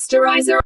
Masterizer.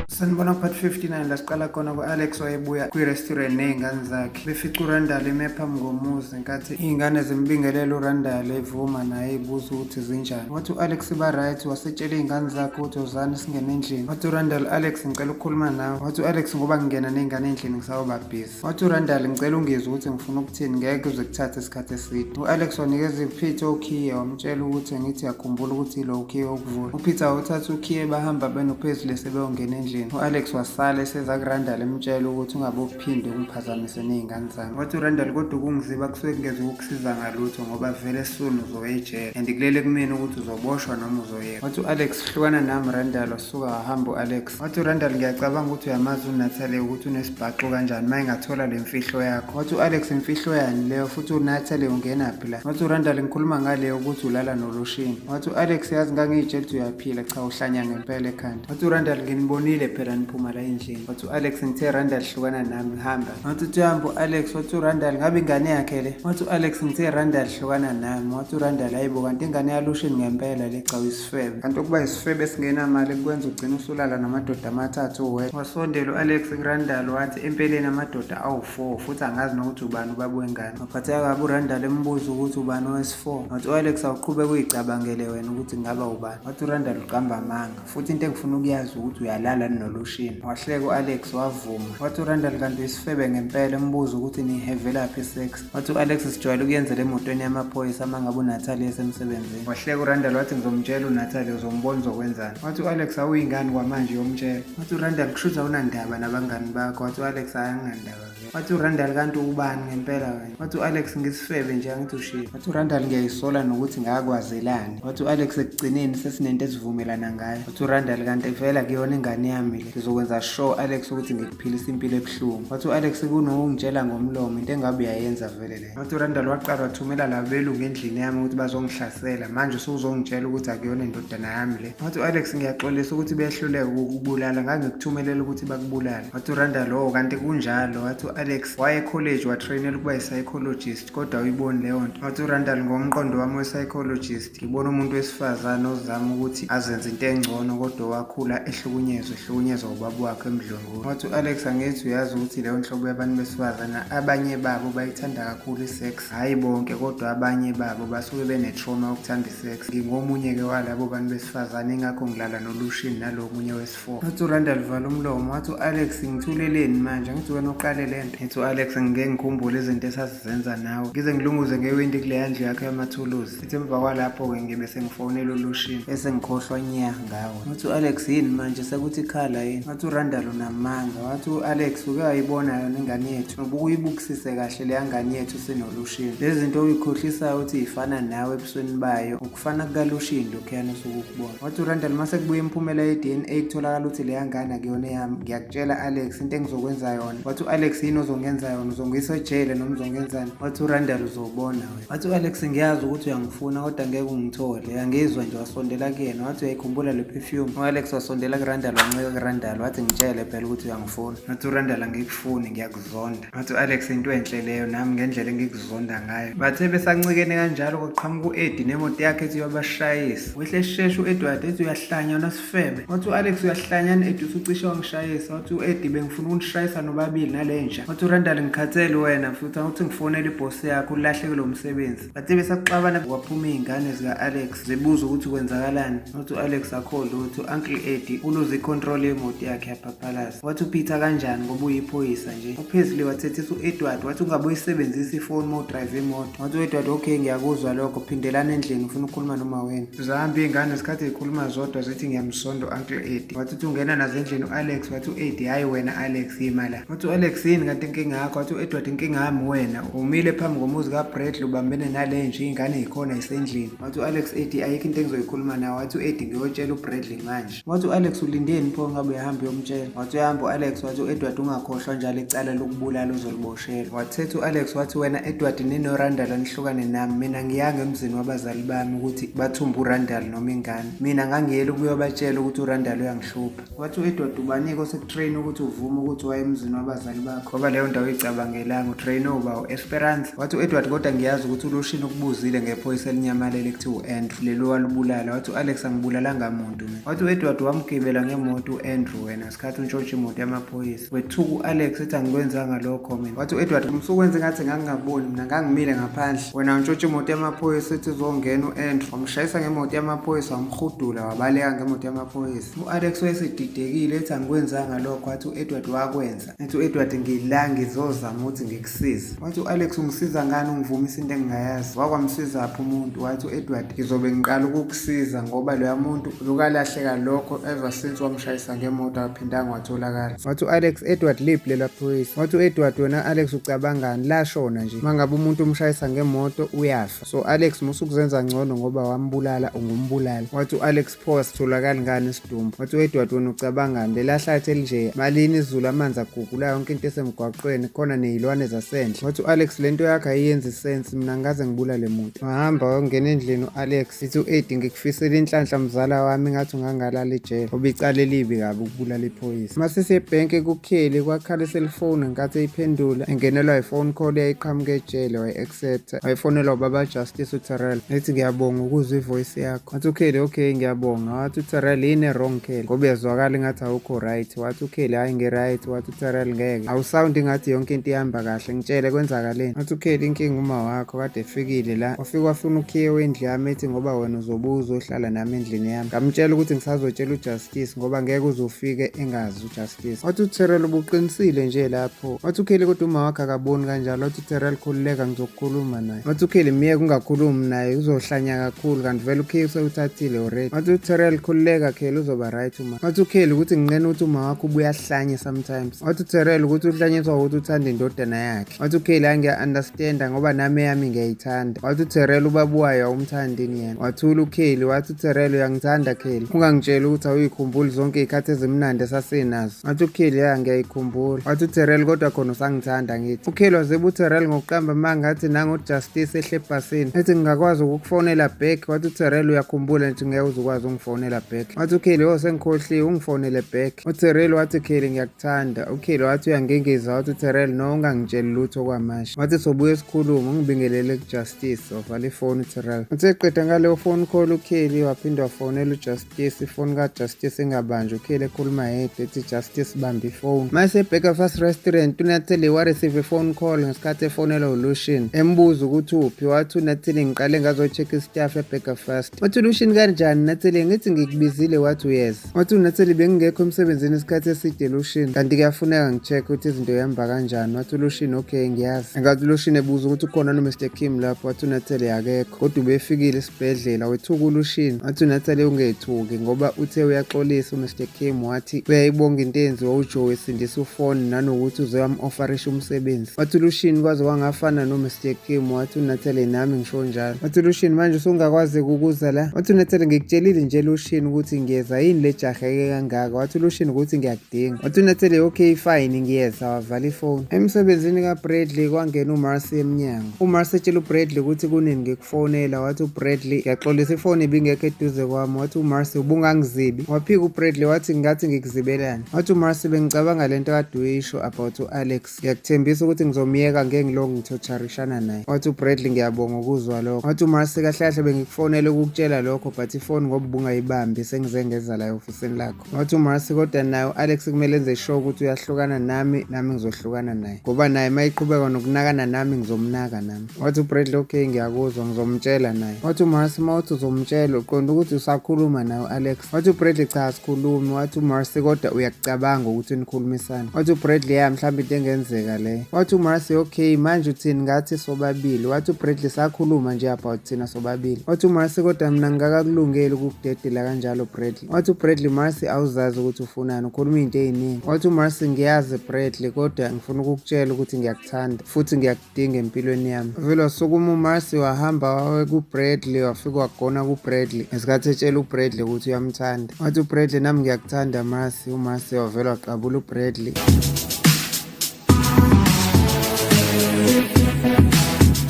Sanibona part 59 la siqala khona ku-Alex wayebuya kwi-restaurant ney'ngane zakhe. Befica uRandall eme phambi komuzi nkathi iy'ngane zimbingelela uRandall evuma naye ebuza ukuthi zinjani. Wathi u-Alex ba-right, wasetshela iy'ngane zakhe ukuthi wozani singene endlini. Wathi uRandall, Alex ngicela ukukhuluma nawe. Wathi u-Alex ngoba ngingena ney'ngane endlini ngisawuba busy. Wathi uRandall ngicela ungizwe ukuthi ngifuna ukuthini, ngeke uze kuthathe isikhathi eside. U-Alex wanikeza uPeter ukhiye wamtshela ukuthi ngithi yakhumbula ukuthi ilo ukhiye wokuvula. uPeter wawuthatha ukhiye bahamba benoPaisley sebeyongena endlini. u-Alex wasala eseza kuRandall emtshela ukuthi ungabe uphinde ungiphazamise ney'ngane zami. Wathi uRandall kodwa ukungiziba kusuke kungeze ukukusiza ngalutho ngoba vele soon uzoya ejele and kulele kumina ukuthi uzoboshwa noma uzoyeka. Wathi u-Alex hlukana nami Randall, wasuka wahamba u-Alex. Wathi uRandall ngiyacabanga ukuthi uyamazi uNatalie ukuthi unesibhaxu kanjani uma engathola le mfihlo yakho. Wathi u-Alex imfihlo yani leyo futhi uNatalie ungenaphi la? Wathi uRandall ngikhuluma ngaleyo ukuthi ulala noLushini. Wathi u-Alex yazi ngangiyitshela ukuthi uyaphila cha uhlanya ngempela ekhanda. Wathi uRandall nginibonile phela niphuma la endlini. Wathi u-Alex ngithe Randall hlukana nami hamba. Wathi uTyambo u-Alex, wathi uRandall ngabe ingane yakhe le? Wathi u-Alex ngithe Randall hlukana nami. Wathi uRandall hayibo kanti ingane yaLushini ngempela le cha uyisifebe. Kanti ukuba isifebe esingenamali kukwenza ugcina usulala namadoda amathathu uwedwa. Wasondela u-Alex kuRandall wathi empeleni amadoda awu-4 futhi angazi nokuthi ubani ubaba wengane. Waphatheka kabi uRandall embuza ukuthi ubani owesi-4. Wathi u-Alex awuqhubeke uyicabangele wena ukuthi ngaba ubani. Wathi uRandall uqamba amanga futhi into engifuna ukuyazi ukuthi uyalala noLushini. Wahleka u-Alex wavuma. Wathi uRandall kanti uyisifebe ngempela embuza ukuthi niyihevelaphi isex. Wathi u-Alex sijwayele ukuyenzela emotweni yamaphoyisa uma ngabe uNatalie esemsebenzini. Wahleka uRandall wathi ngizomtshela uNatalie uzombona uzokwenzani. Wathi u-Alex awuyingane kwamanje yomtshela. Wathi uRandall kushuza awunandaba nabangani bakho. Wathi u-Alex anginandaba. Wathi uRandall kanti ubani ngempela wena? Wathi u-Alex ngisifebe nje angithi ushilo. Wathi uRandall ngiyayisola nokuthi ngakwazelani. Wathi u-Alex ekugcineni sesinento esivumelana ngayo. Wathi uRandall kanti vela kuyona ingane yami le, ngizokwenza sure Alex ukuthi ngikuphilisa impilo ebuhlungu. Wathi u-Alex kunokungitshela ngomlomo into engabe uyayenza vele le. Wathi uRandall waqala wathumela labelungu endlini yami ukuthi bazongihlasela, manje usuzongitshela ukuthi akuyona indodana yami le. Wathi u-Alex ngiyaxolisa ukuthi behluleke ukukubulala, ngangikuthumelela ukuthi bakubulale. Wathi uRandall kanti kunjalo. Wathi u-Alex waye college watrainela ukuba yi-psychologist kodwa uyiboni leyo nto. Wathi uRandall ngomqondo wami we-psychologist ngibona umuntu wesifazane ozama ukuthi azenze into engcono kodwa wakhula ehlukunyezwa ubaba wakhe emdlongweni. Wathi u-Alex angithi uyazi ukuthi leyo nhlobo yabantu besifazane abanye babo bayithanda kakhulu isex, hhayi bonke kodwa abanye babo basuke bene-trauma yokuthanda isex. Ngingomunye-ke walabo bantu besifazane ingakho ngilala noLushini nalomunye wesi-4. Wathi uRandall vala umlomo. Wathi u-Alex ngithuleleni manje ngithi wena uqale le nto. Ethi u-Alex ngike ngikhumbule izinto esasizenza nawe ngize ngilunguze ngewindi kuleya ndlu yakhe yamathuluzi. Ithi emva kwalapho-ke ngibe sengifonela uLushini bese ngikhohlwa nya ngawe. Wathi u-Alex yini manje sekuthi khala yini? Wathi uRandall unamanga. Wathi u-Alex uke wayibona yona ingane yethu nobuke uyibukisise kahle leya ngane yethu senoLushini. Lezi zinto uyikhohlisayo ukuthi yifana nawe ebusweni bayo ukufana kukaLushini lokhuyana osuke ukubona. Wathi uRandall mase kubuye imiphumela ye-DNA kutholakala ukuthi leya ngane akuyona yami, ngiyakutshela Alex into engizokwenza yona. Wathi u-Alex yini ozongenza yona? Uzongiyisa ejele noma uzongenzani? Wathi uRandall uzobona wena. Wathi u-Alex ngiyazi ukuthi uyangifuna kodwa ngeke ungithole, angizwa nje. Wasondela kuyena wathi uyayikhumbula le perfume? u-Alex wasondela kuRandall wanceka kuRandall wathi ngitshele phela ukuthi uyangifuna. Wathi uRandall angikufuni ngiyakuzonda. Wathi u-Alex into enhle leyo nami ngendlela engikuzonda ngayo. Bathe besancikene kanjalo kwaqhamuka u-Eddie nemoto yakhe ethi uyabashayisa. Wehle esheshe u-Edward ethi uyahlanya nasifebe. Wathi u-Alex uyahlanyana Eddie usucishe wangishayisa. Wathi u-Eddie bengifuna ukunishayisa nobabili nalentsha. Wathi uRandall ngikhathele wena futhi awuthi ngifonele ibhosi yakho ulahle kulo msebenzi. Bathe besaxabana kwaphuma iy'ngane zika-Alex zibuza ukuthi kwenzakalani. Wathi u-Alex akho lutho, Uncle Eddie uluze icontrol yemoto yakhe yaphaphalaza. Wathi uPeter kanjani ngoba uyiphoyisa nje? uPaisley wathethisa u-Edward wathi ungabe uyisebenzisa ifoni uma udrive imoto. Wathi u-Edward okay ngiyakuzwa lokho, phindelana endlini ufuna ukukhuluma noma wena. Zihamba iy'ngane zikhathi zikhuluma zodwa zithi ngiyamsonda u-Uncle Eddie. Wathi uthi ungena nazo endlini u-Alex. Wathi u-Eddie hhayi wena Alex yima la. Wathi u-Alex yini kanti inkinga yakho? Wathi u-Edward inkinga yami wena umile phambi komuzi kaBradley ubambene nale nje iy'ngane yikhona yisendlini. Wathi u-Alex Eddie ayikho into engizoyikhuluma nawe. Wathi u-Eddie ngiyotshela uBradley manje. Wathi u-Alex ulindeni pho ngabe wabe uyahamba uyomtshela. Wathi uyahamba u-Alex wathi u-Edward ungakhohlwa njalo icala lokubulala uzoliboshela. Wathetha u-Alex wathi wena Edward ninoRandall anihlukane nami, mina ngiyange emzini wabazali bami ukuthi bathumbe uRandall noma ingane. Mina ngangiyele ukuyobatshela ukuthi uRandall uyangihlupha. Wathi u-Edward ubanike osekutrain ukuthi uvume ukuthi waye emzini wabazali bakho ngoba leyo ndawo uyicabangelanga utrain uba u-Esperance. Wathi u-Edward kodwa ngiyazi ukuthi uLushini ukubuzile ngephoyisa elinyamalele kuthiwa u-Andrew lelo walubulala. Wathi u-Alex angibulalanga muntu mina. Wathi u-Edward wamgibela ngemoto u-Andrew wena ngesikhathi untshontsha imoto yamaphoyisa. Wethuka u-Alex ethi angikwenzanga lokho mina. Wathi u-Edward umsukwenze ngathi ngangingaboni mina ngangimile ngaphandle wena untshontsha imoto yamaphoyisa ethi uzongena u-Andrew wamshayisa ngemoto yamaphoyisa wamhudula wabaleka ngemoto yamaphoyisa. U-Alex wayesedidekile ethi angikwenzanga lokho. Wathi u-Edward wakwenza. Ethi u-Edward ngila ngizozama ukuthi ngikusize. Wathi u-Alex ungisiza ngani ungivumise into engingayazi? Wakwamsiza apho umuntu. Wathi u-Edward ngizobe ngiqala ukukusiza ngoba loya muntu lukalahleka lokho ever since wamshayisa ngemoto aphindanga watholakala. Wathi u-Alex Edward liphi lela phoyisa? Wathi u-Edward wena Alex ucabangani lashona nje mangabe umuntu umshayisa ngemoto uyafa. So Alex musukuzenza ngcono ngoba wambulala ungumbulala. Wathi u-Alex pho sitholakala ngani isidumbu? Wathi u-Edward wena ucabangani lela hlathi elinje malini izulu amanzi agugula yonke into esemgwaqweni khona nezilwane zasendle. Wathi u-Alex lento yakhe ayiyenzi sense mina ngaze ngibulale muntu. Wahamba wangena endlini u-Alex ithi u-Eddie ngikufisela inhlanhla mzala wami ngathi ungangalala ejele ngoba icala elibi kabi ukubulala iphoyisa. Masise ebhenki kukheli kwakhala iselfone ngenkathi eyiphendula engenelwa iphone call yayiqhamuka ejele wayi-accepta wayifonelwa ubaba Justice uTerrell ethi ngiyabonga ukuzwa ivoice yakho. Wathi ukheli okay ngiyabonga. Wathi uTerrell yini wrong kheli ngoba yazwakala ngathi awukho right. Wathi ukheli hayi ngi-right. Wathi uTerrell ngeke awusawundi ngathi yonke into ihamba kahle ngitshele kwenzakaleni. Wathi ukheli inkinga uma wakho kade efikile la wafika wafuna ukhiye wendlu yami ethi ngoba wena uzobuza uhlala nami endlini yami. Ngamtshela ukuthi ngisazotshela uJustice ngoba ngeke uzofike engazi uJustice. Wathi uTerrell ubuqinisile nje lapho. Wathi ukheli kodwa uma wakho akaboni kanjalo. Wathi uTerrell khululeka ngizokukhuluma naye. Wathi ukheli miye kungakhulumi naye uzohlanya kakhulu kanti vele ukheli usewuthathile already. Wathi uTerrell khululeka kheli uzoba right uma. Wathi ukheli ukuthi nginqena ukuthi uma wakho ubuya ahlanye sometimes. Wathi uTerrell ukuthi uhlanyiswa ukuthi uthanda indodana yakhe. Wathi ukheli angiya-understanda ngoba nami yami ngiyayithanda. Wathi uTerrell ubabuwayo awumthandini yena. Wathula ukheli. Wathi uTerrell uyangithanda kheli ungangitshela ukuthi awuyikhumbuli zonke iy'khathi ezimnandi esasinazo. Wathi ukheli ya ngiyayikhumbula. Wathi uTerrell kodwa khona usangithanda ngithi. Ukheli wazeba uTerrell ngokuqamba mangathi nangoJustice ehle ebhasini ethi ngingakwazi ukukufonela back. Wathi uTerrell uyakhumbula nje ngeke uzukwazi ungifonela back. Wathi ukheli sengikhohliwe ungifonele back. uTerrell wathi kheli ngiyakuthanda. Ukheli wathi uyangengeza. Wathi uTerrell no ungangitsheli lutho kwamasha. Wathi sobuye sikhulume ungibingelele kuJustice. Wavala ifoni uTerrell. Wathi eqeda ngaleyo phone call ukheli waphinda wafonela uJustice. Ifoni kaJustice ingabanjwa. Ukheli ekhuluma yedwa ethi Justice bamba ifoni. Mase eBreakfast Restaurant uNatalie wareceive ifone call ngesikhathi efonela uLushini embuza ukuthi uphi. Wathi uNatalie ngiqale ngazo-check istaff eBreakfast. Wathi uLushini kanjani Natalie? Ngithi ngikubizile. Wathi yes. Wathi uNatalie bengingekho emsebenzini isikhathi eside Lushini kanti kuyafuneka ngi-check ukuthi izinto yihamba kanjani. Wathi uLushini okay ngiyazi. Engathi uLushini ebuza ukuthi ukhona noMr Kim lapho. Wathi uNatalie akekho kodwa ubefikile esibhedlela. Wethuka uLushini. Wathi uNatalie ungethuki ngoba uthe uyaxolisa uMr Kim. Wathi uyayibonga into eyenziwa uJoe esindisa ufoni nanokuthi uzoyam-offerisha umsebenzi. Wathi uLushini kwaze kwangafana noMr Kim. Wathi uNatalie nami ngisho njalo. Wathi uLushini manje usungakwazi ukukuza la. Wathi uNatalie ngikutshelile nje Lushini ukuthi ngiyeza yini le jaheke kangaka. Wathi uLushini ukuthi ngiyakudinga. Wathi uNatalie okay fine ngiyeza. Wavala ifoni. Emsebenzini kaBradley kwangena uMarcy emnyango. uMarcy etshela uBradley ukuthi kunini ngikufonela. Wathi uBradley ngiyaxolisa ifoni ibingekho eduze kwami. Wathi uMarcy ubungangizibi. Waphika uBradley wathi ngathi ngikuzibelani. Wathi uMarcy bengicabanga lento kade uyisho about uAlex. Ngiyakuthembisa ukuthi ngizomyeka ngeke ngiloko ngithotharishana naye. Wathi uBradley ngiyabonga ukuzwa lokho. Wathi uMarcy kahle kahle bengikufonela ukukutshela lokho but ifoni ngoba ubungayibambi sengize ngeza la ofisini lakho. Wathi uMarcy kodwa naye uAlex kumele enze sure ukuthi uyahlukana nami ngizohlukana naye ngoba naye mayiqhubeka nokunakana nami ngizomnaka nami. Wathi uBradley okay ngiyakuzwa ngizomtshela naye. Wathi uMarcy mawuthi uzomtshela uqonda ukuthi usakhuluma naye uAlex. Wathi uBradley cha asikhulumi. Wathi uMarcy kodwa uyakucabanga ukuthi nikhulumisane. Wathi uBradley ya mhlawumbe into engenzeka le. Wathi uMarcy okay manje uthini ngathi sobabili. Wathi uBradley sakhuluma nje about thina sobabili. Wathi uMarcy kodwa mina ngingakakulungeli ukukudedela kanjalo Bradley. Wathi uBradley Marcy awuzazi ukuthi ufunani ukhuluma into eziningi. Wathi uMarcy ngiyazi Bradley kodwa ngifuna ukukutshela ukuthi ngiyakuthanda futhi ngiyakudinga empilweni yami. Vele wasukuma uMarcy wahamba wawe kuBradley wafika wagona kuBradley ngesikhathi etshela uBradley ukuthi uyamthanda. Wathi uBradley nami ngiyakuthanda Masi. uMasi wavela waqabula uBradley.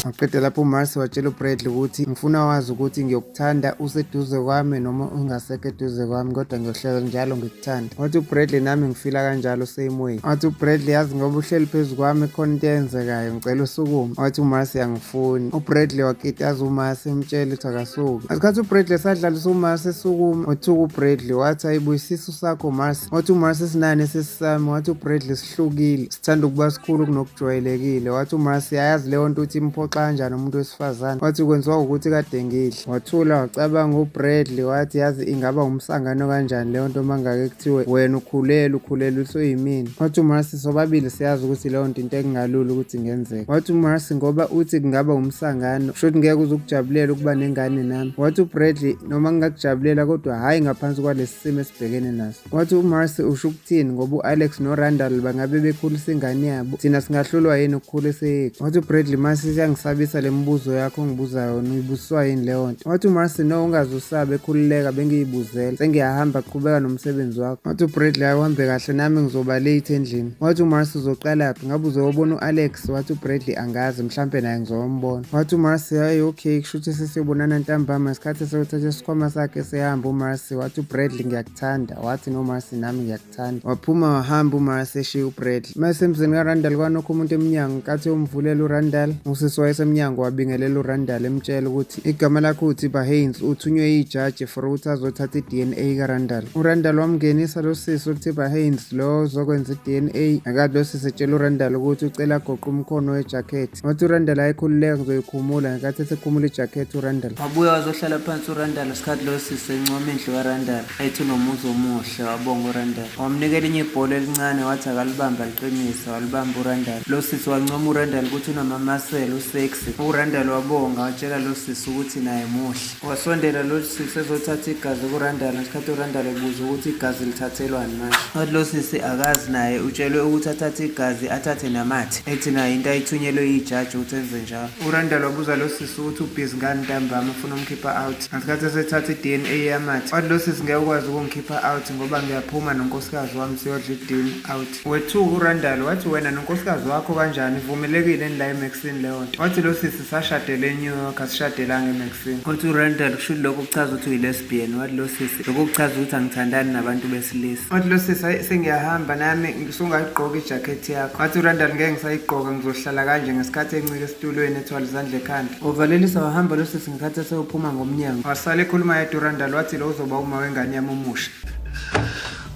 Waqeda lapho uMarcy watshela uBradley ukuthi ngifuna wazi ukuthi ngiyokuthanda useduze kwami noma ungasekho eduze kwami, kodwa ngiyohlala njalo ngikuthanda. Wathi uBradley nami ngifila kanjalo same way. Wathi uBradley yazi ngoba uhleli phezu kwami khona into eyenzekayo, ngicela usukume. Wathi uMarcy angifuni. uBradley wakitaza uMarcy emtshela ukuthi akasuki. Ngesikhathi uBradley sadlalisa uMarcy esukuma, wathuka uBradley wathi ayibuyisisa sakho Marcy. Wathi uMarcy sinani sesisami. Wathi uBradley sihlukile, sithanda ukuba sikhulu kunokujwayelekile. Wathi uMarcy ayazi leyo nto ukuthi imphoxa kanjani umuntu wesifazane. Wathi kwenziwa ukuthi kade ngidle. Wathula wacabanga uBradley wathi yazi ingaba umsangano kanjani leyo nto mangake kuthiwe wena ukhuleliswe yimina. Wathi uMarcy sobabili siyazi ukuthi leyo nto into engalula ukuthi ingenzeka. Wathi uMarcy ngoba uthi kungaba umsangano shothi ngeke uzokujabulela ukuba nengane nami. Wathi uBradley noma ngingakujabulela kodwa hayi ngaphansi kwalesi simo esibhekene naso. Wathi uMarcy usho ukuthini ngoba uAlex noRandall bangabe bekhulisa ingane yabo, thina singahlulwa yini ukukhulisa yethu. Wathi uBradley Marcy siyangisabisa le mibuzo yakho ongibuza yona, uyibuswa yini leyo nto. Wathi uMarcy no ungazusabe ekhululeka bengiyibuzela, sengiyahamba qhubeka nomsebenzi wakho. Wathi uBradley akuhambe kahle nami ngizoba late endlini. Wathi uMarcy uzoqalaphi ngabe uzobona uAlex. Wathi uBradley angazi mhlampe naye ngizombona. Wathi uMarcy hayi okay kushuthi sesiyobonana ntambama isikhathi sewuthatha isikhwama sakhe sehamba uMarcy. Wathi uBradley ngiyakuthanda. Wathi noMarcy nami ngiyakuthanda. Waphuma wahamba uMarcy eshiya uBradley. Mase emzini kaRandall kwanokho umuntu emnyango nkathi umvulela uRandall. Usisi wayesemnyango wabingelela uRandall emtshela ukuthi igama lakho uthi Haynes uthunywe ijaji for ukuthi azothatha iDNA kaRandall. uRandall wamngenisa lo sisi ukuthi Haynes lo uzokwenza iDNA. Akade lo sisi etshela uRandall ukuthi ucela goqa umkhono wejakhethi. Wathi uRandall ayikhululeka ngizoyikhumula. Ngenkathi esekhumula ijakhethi uRandall wabuya wazohlala phansi uRandall isikhathi lo sisi encoma indlu kaRandall ethi nomuzi omuhle. Wabonga uRandall wamnikela inye ibhola elincane wathi akalibamba liqinisa. Walibamba uRandall. Lo sisi wancoma uRandall ukuthi unamamasela usexy. uRandall wabonga watshela lo sisi ukuthi naye muhle. Wasondela lo sisi ezothatha igazi kuRandall ngesikhathi uRandall ebuza ukuthi igazi lithathelwani manje. Wathi lo sisi akazi naye utshelwe ukuthi athathe igazi athathe namathe, ethi naye into ayithunyelwe yijaji ukuthi enze njalo. uRandall wabuza lo sisi ukuthi ubhizi ngani ntambama ufuna umkhipha out ngesikhathi esethatha iDNA yamathe. Wathi lo sisi ngeke ukwazi ukungikhipha out ngoba ngiyaphuma nonkosikazi wami siyodla iDNA out. Wethuka uRandall wathi wena nonkosikazi wakho kanjani ivumelekile la eMaxine leyo nto. Wathi lo sisi sashadela eNew York asishadelanga eMaxine. Wathi uRandall kusho lokho kuchaza ukuthi uyilesbian. Wathi lo sisi lokho kuchaza ukuthi angithandani nabantu besilisa. Wathi lo sisi sengiyahamba nami ngisungayigqoka ijakhethi yakho. Wathi uRandall ngeke ngisayigqoka ngizohlala kanje ngesikhathi encike esitulweni ethwala izandla ekhanda. Uvalelisa wahamba lo sisi ngesikhathi esewuphuma ngomnyango. Wasala ekhuluma yedwa uRandall wathi lo uzoba uma wengane yami omusha.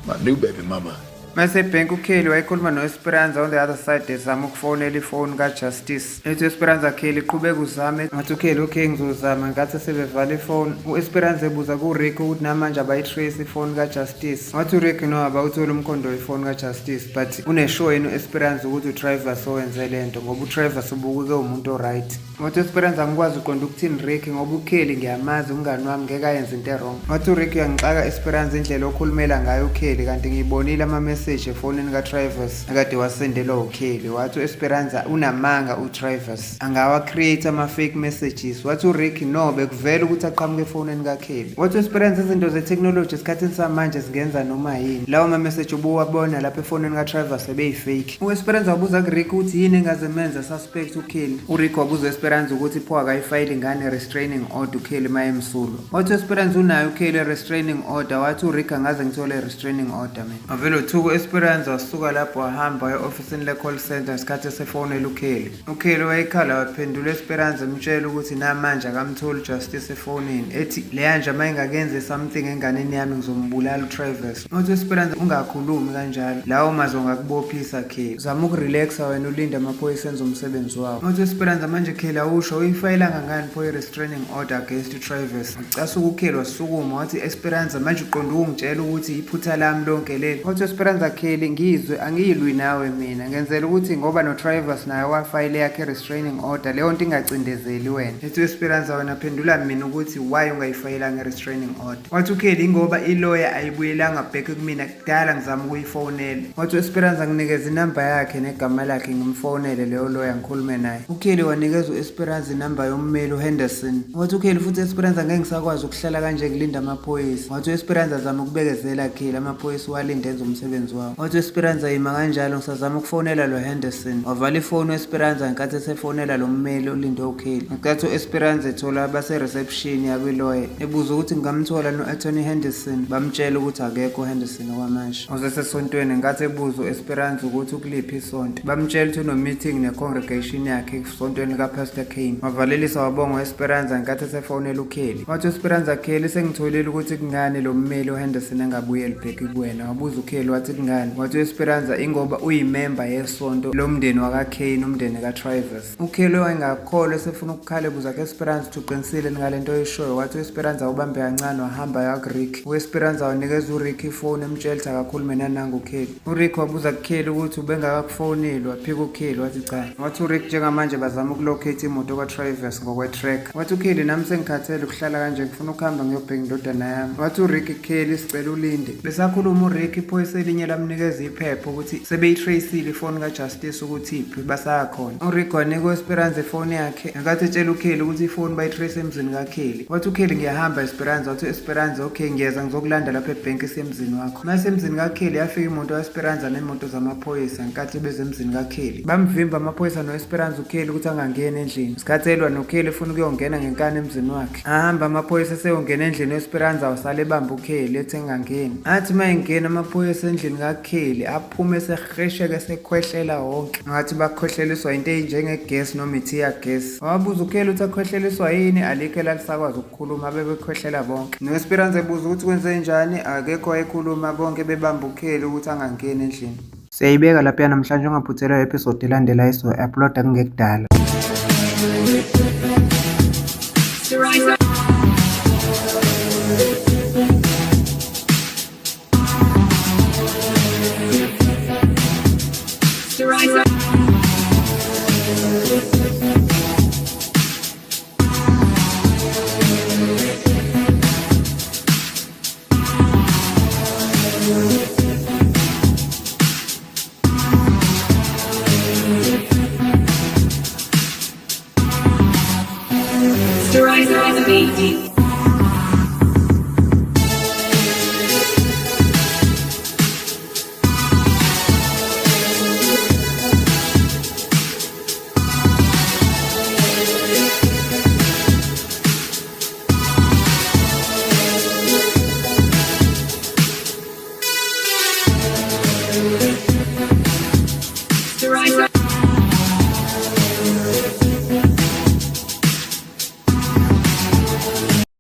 My new baby mama. Mase ebhenki uKelly wayekhuluma noEsperanza on the other side ezama ukufonela ifoni kaJustice. Ethi uEsperanza Kelly qhubeka uzame. Wathi uKelly okay ngizozama ngathi sebevala ifoni. uEsperanza ebuza kuRick ukuthi namanje abayitrace ifoni kaJustice. Wathi uRick no abawuthola umkhondo wefoni kaJustice but uneshow yena uEsperanza ukuthi uTravis owenze lento ngoba uTravis ubukuke umuntu oright. Wathi uEsperanza angikwazi uqonda ukuthini Rick ngoba uKelly ngiyamazi umngani wami ngeke ayenze into wrong. Wathi uRick uyangixaka Esperanza indlela okhulumela ngayo uKelly kanti ngiyibonile ama-message efonini kaTravis akade wasendelwa uKelly. Wathi uEsperanza unamanga uTravis angawa create ama-fake messages. Wathi uRick no bekuvela ukuthi aqhamuke efonini kaKelly. Wathi uEsperanza izinto ze-technology esikhathini samanje zingenza noma yini. Lawo ma-message ubuwabona lapha efonini kaTravis ebeyifake. uEsperanza wabuza kuRick ukuthi yini engazemenza suspect uKelly. uRick wabuza Esperanza ukuthi pho akayifayile ingane restraining order uKelly mayemsulwa. Wathi Esperanza unayo uKelly restraining order. Wathi uRick angaze ngithole restraining order mina. Avele uthuko Esperanza wasuka lapho wahamba e-ofisini le-call center ngesikhathi esefonela uKelly. uKelly wayekhala waphendula Esperanza emtshela ukuthi namanje akamtholi Justice efonini ethi leyanja mayingakenze something enganeni yami ngizombulala uTravis. Wathi Esperanza ungakhulumi kanjalo lawo mazwi ngakubophisa Kelly. Zama ukurelaxa wena ulinde amaphoyisa enze umsebenzi wawo. Wathi Esperanza manje Kelly awusho uyifayilanga ngani pho i-restraining order against Travis. Ucasuka uKelly wasukuma wathi Esperanza manje uqonda ukungitshela ukuthi iphutha lami lonke leli. Wathi Esperanza Esperanza Kelly ngizwe angiyilwi nawe mina ngenzela ukuthi ngoba no Travis naye wafile yakhe restraining order leyo nto ingacindezeli wena. Ethi Esperanza wena phendula mina ukuthi why ungayifayelanga restraining order. Wathi uKelly ngoba ilawyer ayibuyelanga back kumina kudala ngizama ukuyifonela. Wathi Esperanza nginikeza inamba yakhe negama lakhe ngimfonele leyo lawyer ngikhulume naye. uKelly wanikeza uEsperanza inamba yommeli uHenderson. Wathi uKelly futhi Esperanza ngeke ngisakwazi ukuhlala kanje kulinda amaphoyisa. Wathi Esperanza azama ukubekezela Kelly amaphoyisa walinde enza umsebenzi wawo. Wathi Esperanza yima kanjalo ngisazama ukufonela lo Henderson. Wavala ifoni uEsperanza ngenkathi esefonela lo mmeli olinde uKelly. Ngenkathi uEsperanza ethola abase reception yabe lawyer ebuza ukuthi ngamthola no Attorney Henderson bamtshela ukuthi akekho Henderson okwamanje. Oze sesontweni ngenkathi ebuza uEsperanza ukuthi ukuliphi isonto bamtshela ukuthi uno meeting necongregation yakhe esontweni kaPastor Kane. Wavalelisa wabonga uEsperanza ngenkathi esefonela uKelly. Wathi uEsperanza Kelly sengitholile ukuthi kungani lo mmeli uHenderson angabuyeli back kuwena. Wabuza uKelly wathi kungani. Wathi uEsperanza ingoba uyimember yesonto lomndeni wakaKane umndeni kaTravis. uKelly wayengakholwa esefuna ukukhala ebuza kuEsperanza uqinisile ngalento oyishoyo. Wathi uEsperanza ubambe kancane wahamba yakuRick. uEsperanza wanikeza uRick ifoni emtshela ukuthi akakhulume nanangu uKelly. uRick wabuza kuKelly ukuthi ubengakakufoneli waphika uKelly wathi cha. Wathi uRick njengamanje bazama ukulocate imoto kaTravis ngokwe-track. Wathi uKelly nami sengikhathele ukuhlala kanje ngifuna ukuhamba ngiyobheka indodana yami. Wathi uRick Kelly sicela ulinde. Besakhuluma uRick iphoyisa elinye lamnikeza iphepha ukuthi sebeyitraceile ifoni kaJustice ukuthi iphi basakhona. uRick wanika uEsperanza ifoni yakhe ngenkathi etshela uKelly ukuthi ifoni bayitrace emzini kaKelly. Wathi uKelly ngiyahamba Esperanza. Wathi Esperanza okay ngiyeza ngizokulanda lapha ebhenki esemzini wakho. Mase emzini kaKelly yafika imoto kaEsperanza nemoto zamaphoyisa ngenkathi beze emzini kaKelly. Bamvimba amaphoyisa noEsperanza uKelly ukuthi angangena endlini. Isikhathelwa noKelly ufuna ukuyongena ngenkani emzini wakhe. Ahamba amaphoyisa seyongena endlini uEsperanza wasale ebamba uKelly ethi engangeni. Athi mayengena amaphoyisa endlini kaKelly aphume esehesheke sekhwehlela wonke. Ngathi bakhohleliswa into enjengegas noma ithiya gas. Wabuza uKelly ukuthi akhohleliswa yini alikho lalisakwazi ukukhuluma bebekhwehlela bonke. noEsperanza ebuza ukuthi kwenze njani akekho wayekhuluma bonke bebamba uKelly ukuthi angangeni endlini. Siyayibeka lapha namhlanje ungaphuthelwa episode elandelayo so upload kungekudala.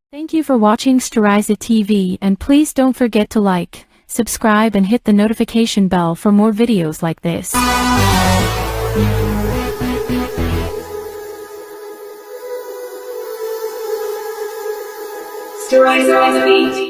Thank you for watching Storiza TV, and please don't forget to like, subscribe and hit the notification bell for more videos like this. Storiza TV.